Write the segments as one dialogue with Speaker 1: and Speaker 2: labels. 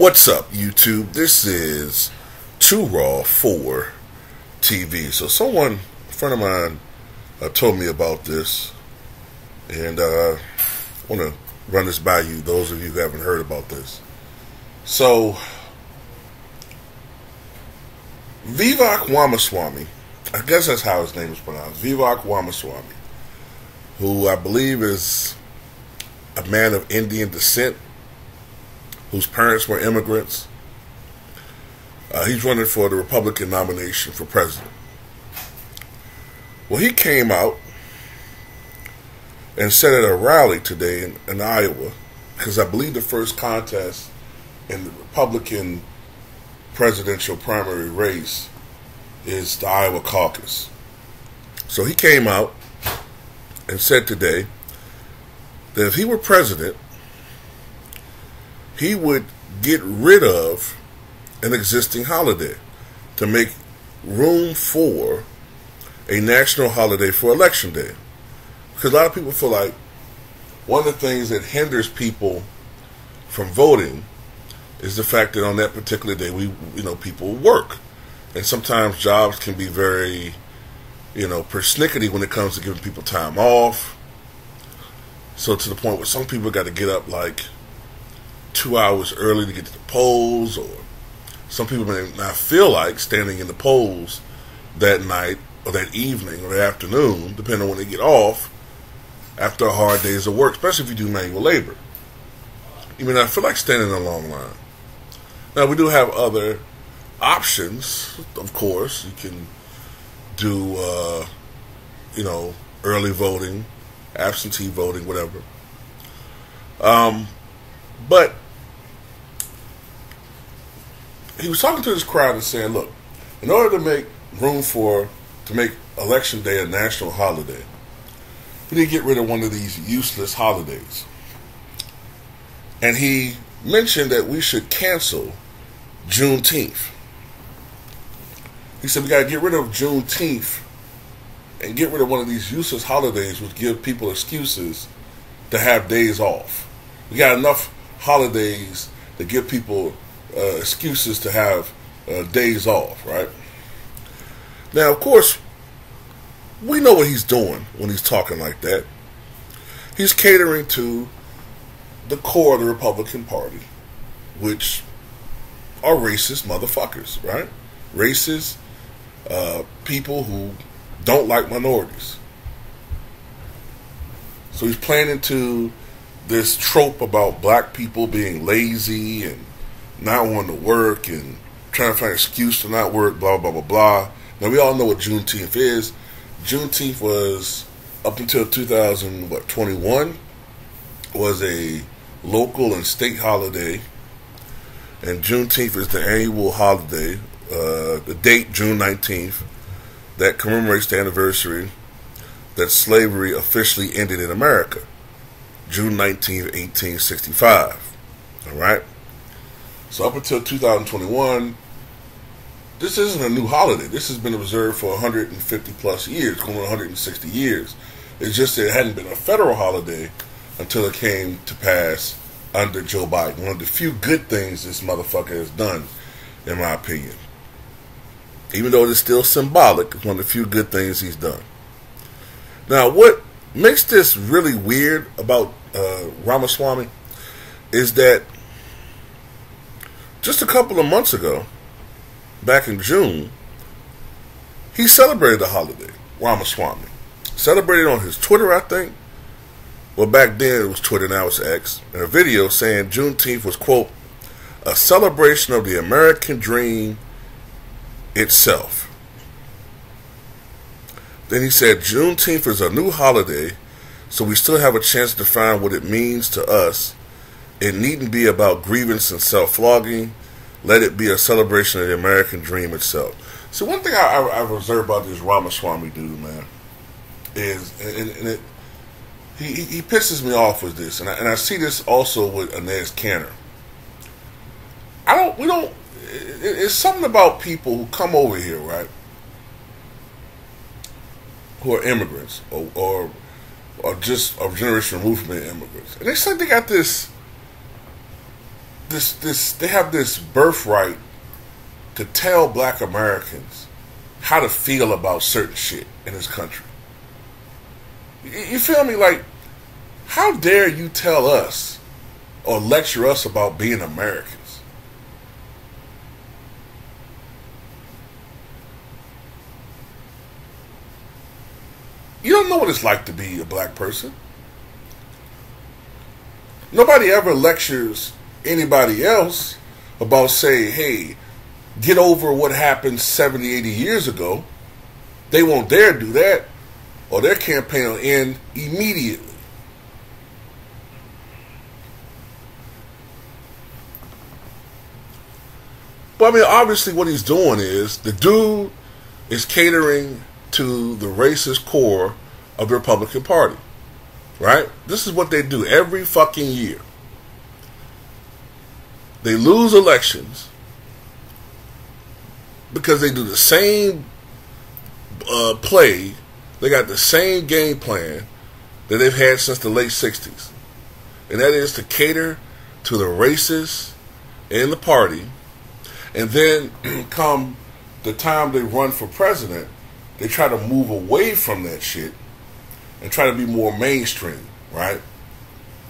Speaker 1: What's up, YouTube? This is Too Raw for TV. So a friend of mine told me about this, and I want to run this by you, those of you who haven't heard about this. So, Vivek Ramaswamy, I guess that's how his name is pronounced, Vivek Ramaswamy, who I believe is a man of Indian descent, whose parents were immigrants. He's running for the Republican nomination for president. Well, he came out and said at a rally today in Iowa, because I believe the first contest in the Republican presidential primary race is the Iowa caucus. So he came out and said today that if he were president, he would get rid of an existing holiday to make room for a national holiday for Election Day. Because a lot of people feel like one of the things that hinders people from voting is the fact that on that particular day people work. And sometimes jobs can be very, persnickety when it comes to giving people time off. So to the point where some people got to get up like 2 hours early to get to the polls, or some people may not feel like standing in the polls that night or that evening or that afternoon, depending on when they get off after a hard days of work, especially if you do manual labor. You may not feel like standing in a long line. Now, we do have other options, of course. You can do, early voting, absentee voting, whatever. But he was talking to this crowd and saying, look, in order to make room to make Election Day a national holiday, we need to get rid of one of these useless holidays. And he mentioned that we should cancel Juneteenth. He said we got to get rid of Juneteenth and get rid of one of these useless holidays which give people excuses to have days off. We got enough holidays that give people excuses to have days off, right? Now, of course, we know what he's doing when he's talking like that. He's catering to the core of the Republican Party, which are racist motherfuckers, right? Racist people who don't like minorities. So he's playing into this trope about black people being lazy and not wanting to work and trying to find an excuse to not work, blah, blah, blah, blah. Now, we all know what Juneteenth is. Juneteenth was, up until 2021, was a local and state holiday. And Juneteenth is the annual holiday, the date, June 19th, that commemorates the anniversary that slavery officially ended in America. June 19th, 1865. All right? So up until 2021, this isn't a new holiday. This has been observed for 150 plus years, going on 160 years. It's just that it hadn't been a federal holiday until it came to pass under Joe Biden. One of the few good things this motherfucker has done, in my opinion. Even though it is still symbolic, it's one of the few good things he's done. Now, what makes this really weird about Ramaswamy is that just a couple of months ago, back in June, he celebrated the holiday, Ramaswamy. Celebrated on his Twitter, I think. Well, back then it was Twitter, now it's X. In a video saying Juneteenth was, quote, a celebration of the American dream itself. Then he said, Juneteenth is a new holiday, so we still have a chance to define what it means to us. It needn't be about grievance and self-flogging. Let it be a celebration of the American dream itself. So one thing I've observed about this Ramaswamy dude, man, is, he pisses me off with this, and I see this also with Inez Canner. It's something about people who come over here, right, who are immigrants or just a generation removed from immigrants, and they say they got this they have this birthright to tell black Americans how to feel about certain shit in this country. You feel me? Like, how dare you tell us or lecture us about being Americans? You don't know what it's like to be a black person. Nobody ever lectures anybody else about saying, hey, get over what happened 70, 80 years ago. They won't dare do that, or their campaign will end immediately. But I mean, obviously what he's doing is, the dude is catering to the racist core of the Republican Party. Right? This is what they do every fucking year. They lose elections because they do the same play. They got the same game plan that they've had since the late 60s. And that is to cater to the racists in the party. And then come the time they run for president, they try to move away from that shit and try to be more mainstream, right?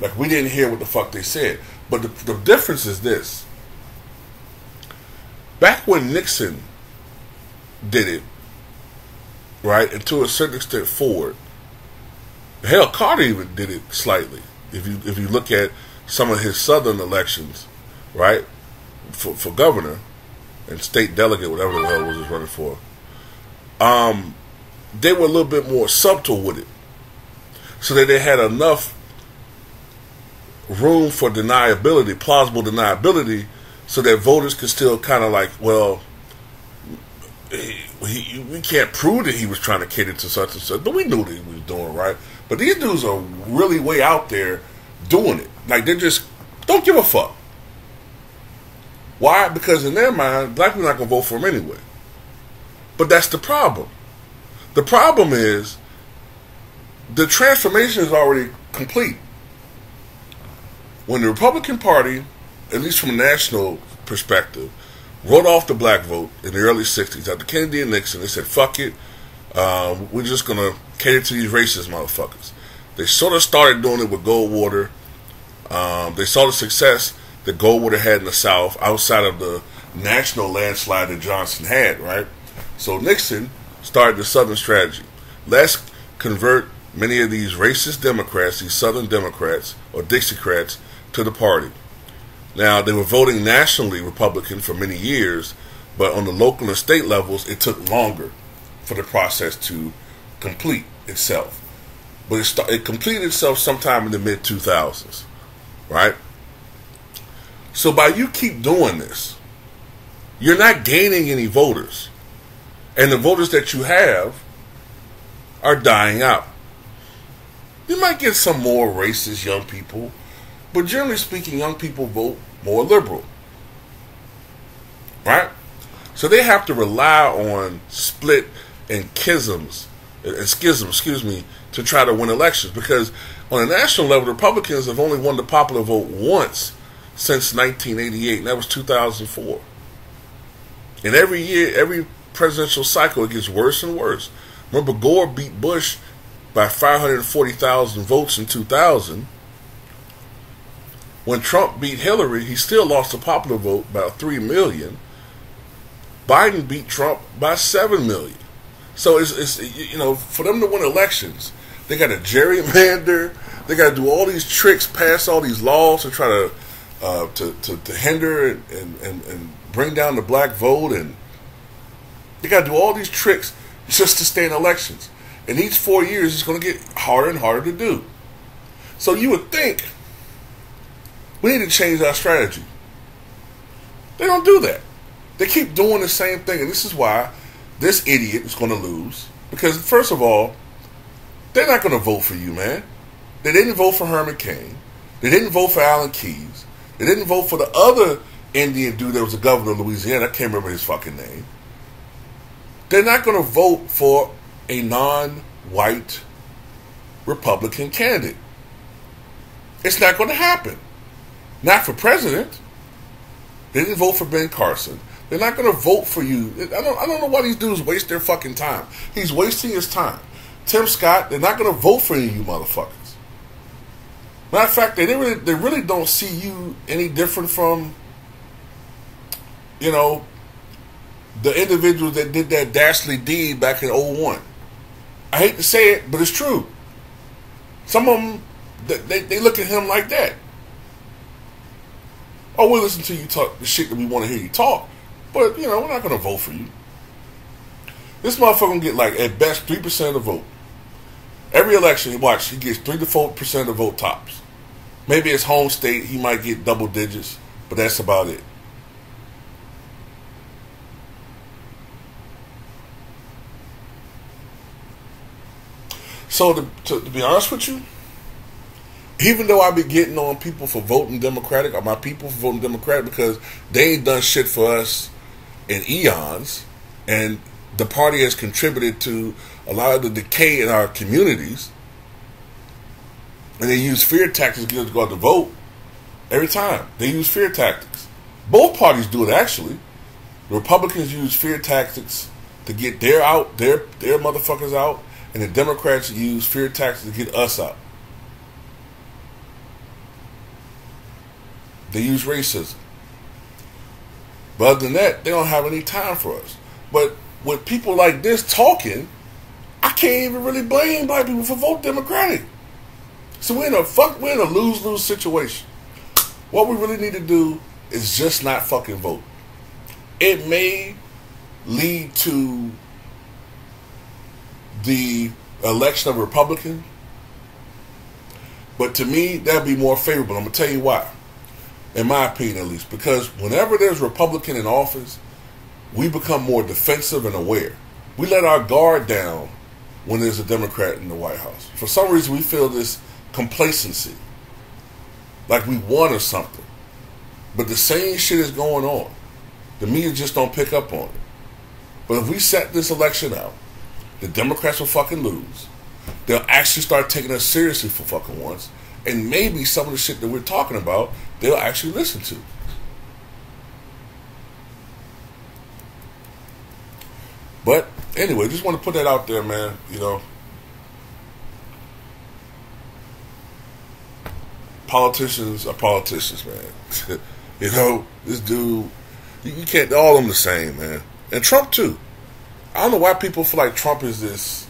Speaker 1: Like, we didn't hear what the fuck they said. But the difference is this. Back when Nixon did it, right, and to a certain extent Ford, hell, Carter even did it slightly. If you look at some of his southern elections, right, for governor and state delegate, whatever the hell was he running for, they were a little bit more subtle with it, so that they had enough room for deniability, plausible deniability, so that voters could still kind of like, well, we can't prove that he was trying to cater to such and such, but we knew that he was doing right. But these dudes are really way out there doing it. Like, they just don't give a fuck. Why? Because in their mind, black people are not going to vote for him anyway. But that's the problem. The problem is, the transformation is already complete. When the Republican Party, at least from a national perspective, wrote off the black vote in the early 60s, after Kennedy and Nixon, they said, fuck it, we're just going to cater to these racist motherfuckers. They sort of started doing it with Goldwater. They saw the success that Goldwater had in the South outside of the national landslide that Johnson had, right? So Nixon started the Southern strategy. Let's convert many of these racist Democrats, these Southern Democrats or Dixiecrats, to the party. Now, they were voting nationally Republican for many years, but on the local and state levels, it took longer for the process to complete itself. But it completed itself sometime in the mid-2000s, right? So by you keep doing this, you're not gaining any voters. And the voters that you have are dying out. You might get some more racist young people, but generally speaking, young people vote more liberal. Right? So they have to rely on split and schisms, to try to win elections. Because on a national level, the Republicans have only won the popular vote once since 1988, and that was 2004. And every year, every presidential cycle, it gets worse and worse. Remember, Gore beat Bush by 540,000 votes in 2000. When Trump beat Hillary, he still lost the popular vote by 3 million. Biden beat Trump by 7 million. So it's for them to win elections, they got to gerrymander. They got to do all these tricks, pass all these laws to try to hinder and bring down the black vote, and they got to do all these tricks just to stay in elections. And each 4 years, it's going to get harder and harder to do. So you would think we need to change our strategy. They don't do that. They keep doing the same thing, and this is why this idiot is going to lose. Because first of all, they're not going to vote for you, man. They didn't vote for Herman Cain. They didn't vote for Alan Keyes. They didn't vote for the other Indian dude that was the governor of Louisiana. I can't remember his fucking name. They're not going to vote for a non-white Republican candidate. It's not going to happen. Not for president. They didn't vote for Ben Carson. They're not going to vote for you. I don't know why these dudes waste their fucking time. He's wasting his time. Tim Scott, they're not going to vote for any of you motherfuckers. Matter of fact, they really don't see you any different from, you know, the individuals that did that dastardly deed back in 2001. I hate to say it, but it's true. Some of them, they look at him like that. Oh, we'll listen to you talk the shit that we want to hear you talk. But, you know, we're not going to vote for you. This motherfucker going to get, like, at best, 3% of the vote. Every election, watch, he gets 3 to 4% of the vote tops. Maybe his home state, he might get double digits, but that's about it. So, to be honest with you, even though I be getting on people for voting Democratic, or my people for voting Democratic, because they ain't done shit for us in eons, and the party has contributed to a lot of the decay in our communities, and they use fear tactics to get us to go out to vote every time. They use fear tactics. Both parties do it, actually. The Republicans use fear tactics to get their motherfuckers out, and the Democrats use fear tactics to get us out. They use racism. But other than that, they don't have any time for us. But with people like this talking, I can't even really blame black people for voting Democratic. So we're in a lose-lose situation. What we really need to do is just not fucking vote. It may lead to the election of a Republican, but to me, that'd be more favorable. I'm going to tell you why. In my opinion, at least. Because whenever there's a Republican in office, we become more defensive and aware. We let our guard down when there's a Democrat in the White House. For some reason, we feel this complacency. Like we won or something. But the same shit is going on. The media just don't pick up on it. But if we set this election out, the Democrats will fucking lose. They'll actually start taking us seriously for fucking once. And maybe some of the shit that we're talking about, they'll actually listen to. But anyway, just want to put that out there, man. You know, politicians are politicians, man. You know, this dude, you can't, all of them the same, man. And Trump too. I don't know why people feel like Trump is this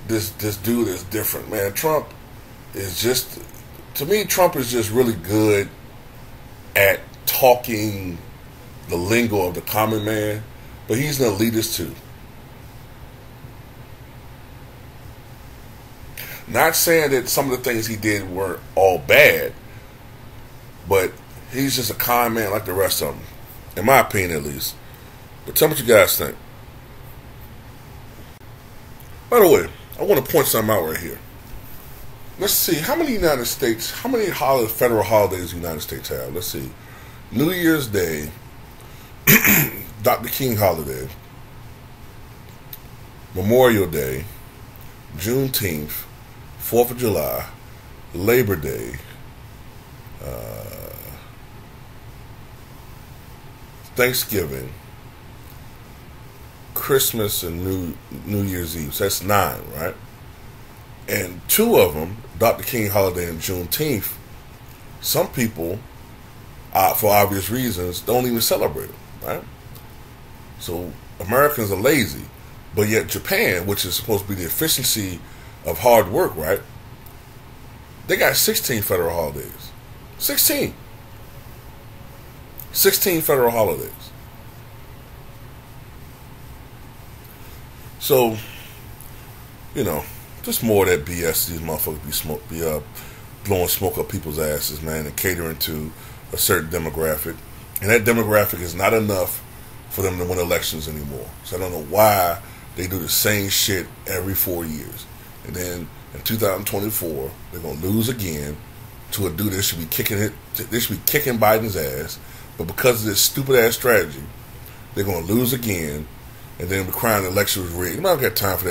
Speaker 1: dude that's different, man. Trump is just, to me, Trump is just really good at talking the lingo of the common man, but he's an elitist too. Not saying that some of the things he did weren't all bad, but he's just a con man like the rest of them, in my opinion at least. But tell me what you guys think. By the way, I want to point something out right here. Let's see, how many federal holidays the United States have? Let's see. New Year's Day, Dr. King holiday, Memorial Day, Juneteenth, 4th of July, Labor Day, Thanksgiving, Christmas, and New Year's Eve. So that's 9, right? And 2 of them, Dr. King holiday and Juneteenth, some people, for obvious reasons, don't even celebrate them, right? So Americans are lazy, but yet Japan, which is supposed to be the efficiency of hard work, right? They got 16 federal holidays. 16 federal holidays. So, you know, just more of that BS these motherfuckers be blowing smoke up people's asses, man, and catering to a certain demographic. And that demographic is not enough for them to win elections anymore. So I don't know why they do the same shit every 4 years. And then in 2024, they're gonna lose again to a dude that should be kicking Biden's ass. But because of this stupid ass strategy, they're gonna lose again, and then be crying the election was rigged. You don't got time for that.